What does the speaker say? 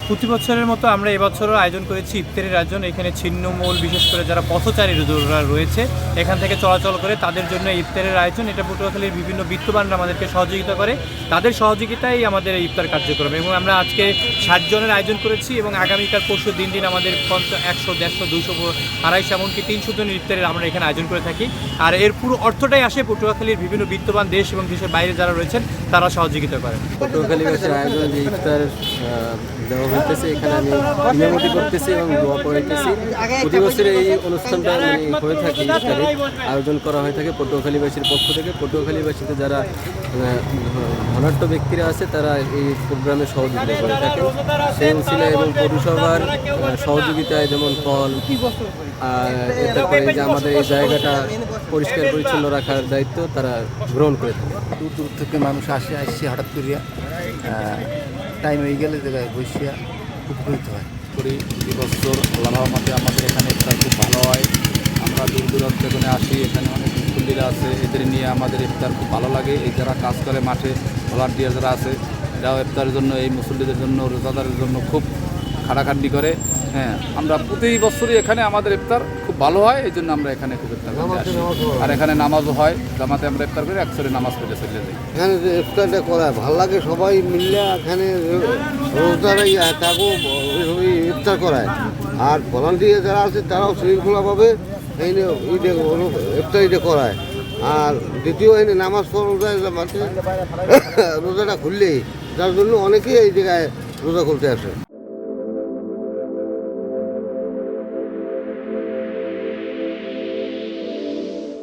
প্রতি বছরের মতো আমরা এবছরও আয়োজন করেছি ইফতারের আয়োজন। এখানে ছিন্নমূল বিশেষ করে যারা পথচারীরা রয়েছে এখান থেকে চলাচল করে তাদের জন্য ইফতারের আয়োজন। এটা পটুয়াখালীর বিভিন্ন বিত্তবানরা আমাদেরকে সহযোগিতা করে, তাদের সহযোগিতাই আমাদের এই ইফতার কার্যক্রম। এবং আমরা আজকে 60 জনের আয়োজন করেছি এবং আগামীকাল পরশু দিন আমাদের 100, 150, 200, 250 এমনকি 300 জনের ইফতারের আমরা এখানে আয়োজন করে থাকি। আর এর পুরো অর্থটাই আসে পটুয়াখালীর বিভিন্ন বিত্তবান দেশ এবং দেশের বাইরে যারা রয়েছেন তারা সহযোগিতা করেন। পটুয়াখালীবাসীর আয়োজনে যে ইফতার দেওয়া হইতেছে, এখানে আমি ইমামতি করতেছি এবং দোয়া পড়াইতেছি। প্রতি বছরে এই অনুষ্ঠানটা হয়ে থাকে, ইফতারে আয়োজন করা হয়ে থাকে পটুয়াখালীবাসীর পক্ষ থেকে। পটুয়াখালীবাসীতে যারা ধনাঢ্য ব্যক্তিরা আছে তারা এই প্রোগ্রামে সহযোগিতা করে থাকেন। সেই উসিলায় এবং পৌরসভার সহযোগিতায় যেমন ফল আর তারপরে যে আমাদের এই জায়গাটা পরিষ্কার পরিচ্ছন্ন রাখার দায়িত্ব তারা গ্রহণ করে থাকে। দূর দূর থেকে মানুষ আসছে হঠাৎ করিয়া টাইম হয়ে গেলে জায়গায় বসিয়া উপকৃত হয় করি। প্রতি বছর আল্লাহ রহমতে আমাদের এখানে ইফতার খুব ভালো হয়। আমরা দূর দূরান্ত থেকে আসি, এখানে অনেক মুসল্লিরা আছে, এদের নিয়ে আমাদের ইফতার খুব ভালো লাগে। এই যারা কাজ করে মাঠে ভলান্টিয়ার যারা আছে এরাও ইফতারের জন্য, এই মুসল্লিদের জন্য, রোজাদারের জন্য খুব খাটাখাটনি করে। হ্যাঁ, আমরা প্রতি বছরই এখানে আমাদের ইফতার খুব ভালো হয়, এই জন্য আমরা এখানে খুব ইফতার করতে আসি। আর এখানে নামাজও হয়, জামাতে আমরা ইফতার করি, একসাথে নামাজ পড়ে চলে যাই। এখানে যে ইফতারটা করা ভালো লাগে, সবাই মিললে এখানে রোজারাই থাকো ইফতার করায়। আর ভলান্টিয়ার যারা আছে তারাও শৃঙ্খলাভাবে এই ইফতারিটা করায়। আর দ্বিতীয় এনে নামাজ পড়া রোজাটা খুললেই, যার জন্য অনেকেই এই জায়গায় রোজা খুলতে আসে।